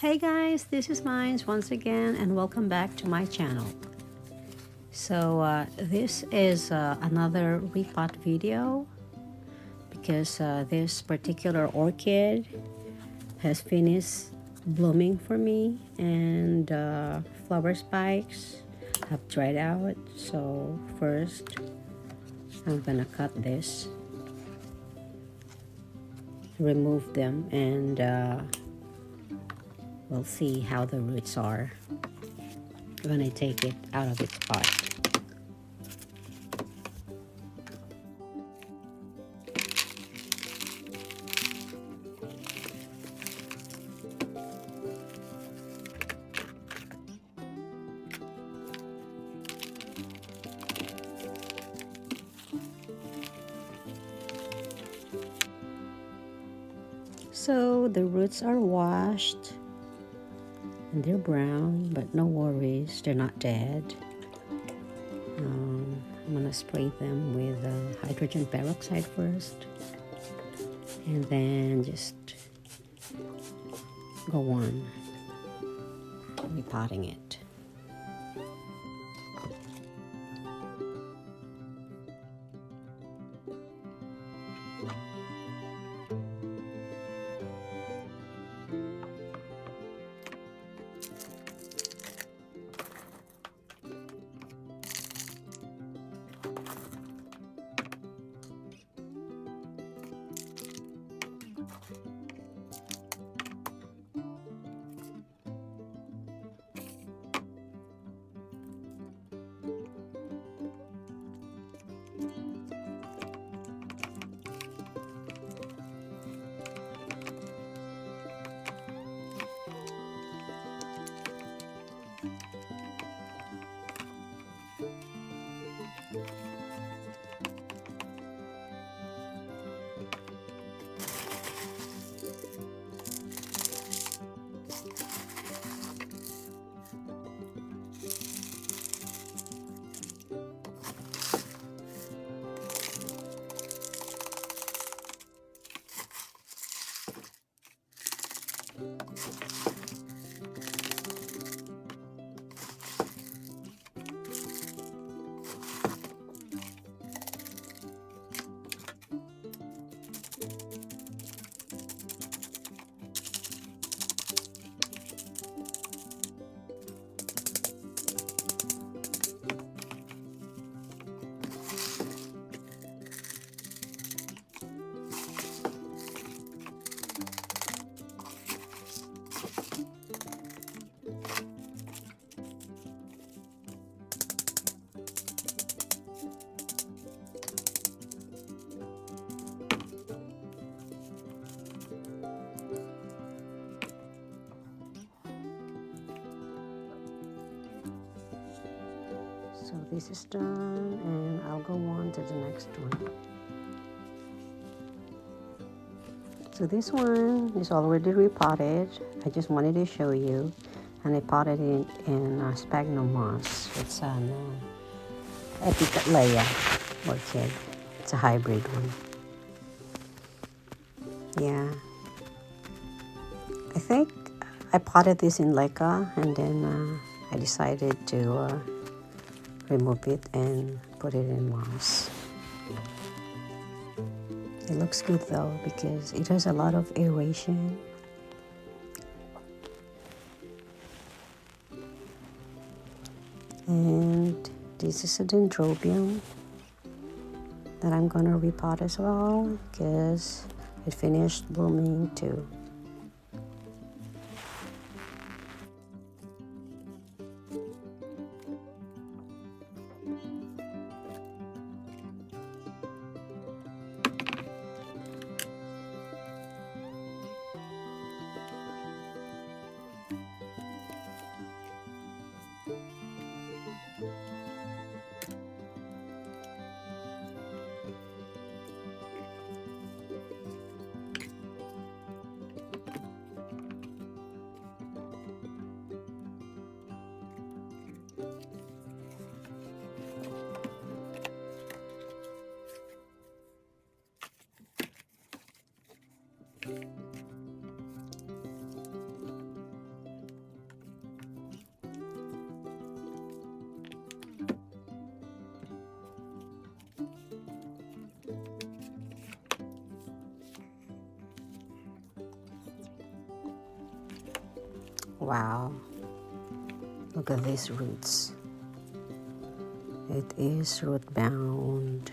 Hey guys, this is Mines once again and welcome back to my channel. So this is another repot video because this particular orchid has finished blooming for me and flower spikes have dried out. So first I'm gonna cut this, remove them, and we'll see how the roots are when I take it out of its pot. So the roots are washed and they're brown, but no worries, they're not dead. I'm gonna spray them with hydrogen peroxide first and then just go on repotting it. So this is done and I'll go on to the next one. So this one is already repotted. I just wanted to show you, and I potted it in sphagnum moss. It's an Cattleya orchid. It's a hybrid one. Yeah, I think I potted this in leca and then I decided to remove it and put it in moss. It looks good though because it has a lot of aeration. And this is a dendrobium that I'm gonna repot as well because it finished blooming too. Wow, look at these roots. It is root bound,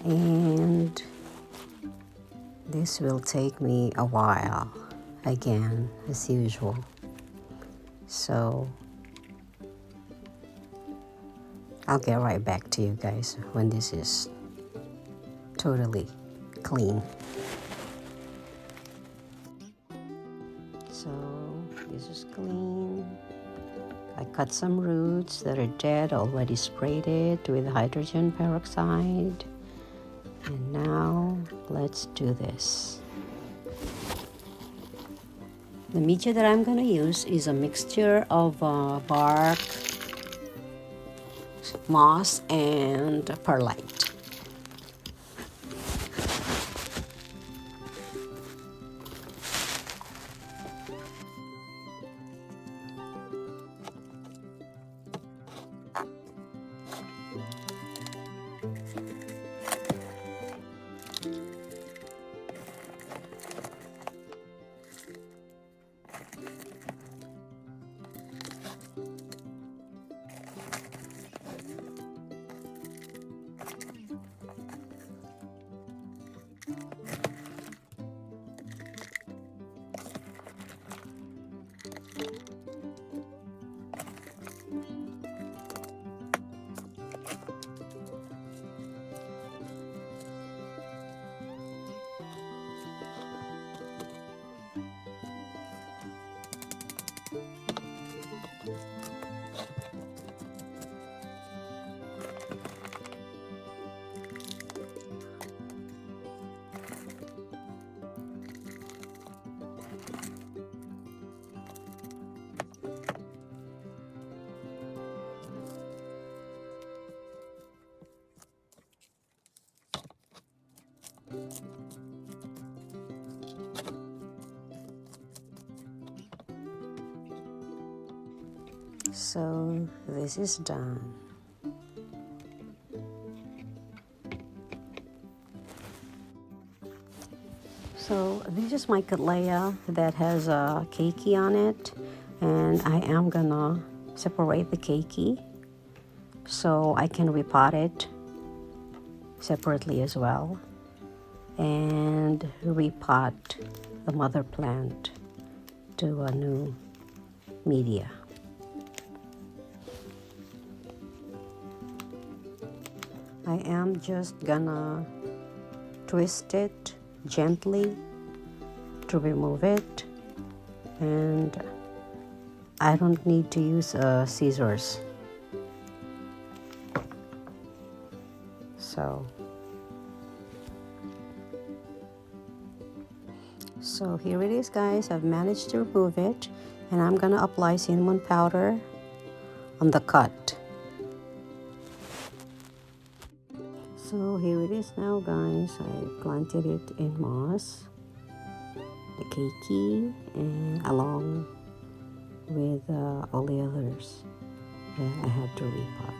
and this will take me a while, again, as usual. So I'll get right back to you guys when this is totally clean. So this is clean. I cut some roots that are dead, already sprayed it with hydrogen peroxide. And now let's do this. The media that I'm going to use is a mixture of bark, moss, and perlite. So this is done. So this is my Cattleya that has a keiki on it, and I am gonna separate the keiki so I can repot it separately as well, and repot the mother plant to a new media. I am just gonna twist it gently to remove it, and I don't need to use scissors. So here it is, guys. I've managed to remove it, and I'm gonna apply cinnamon powder on the cut. So here it is now, guys. I planted it in moss, the keiki, and along with all the others that I had to repot.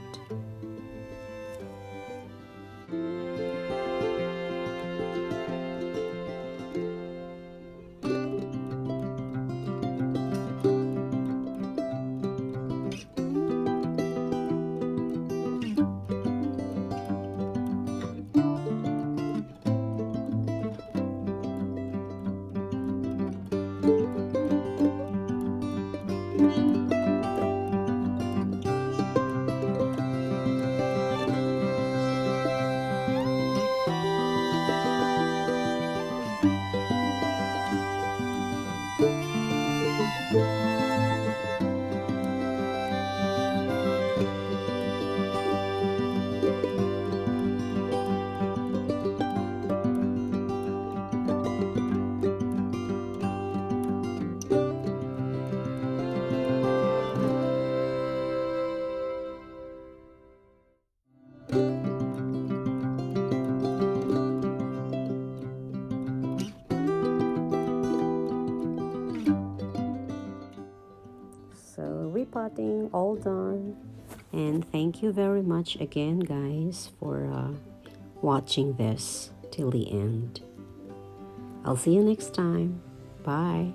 Repotting all done, and thank you very much again, guys, for watching this till the end. I'll see you next time. Bye.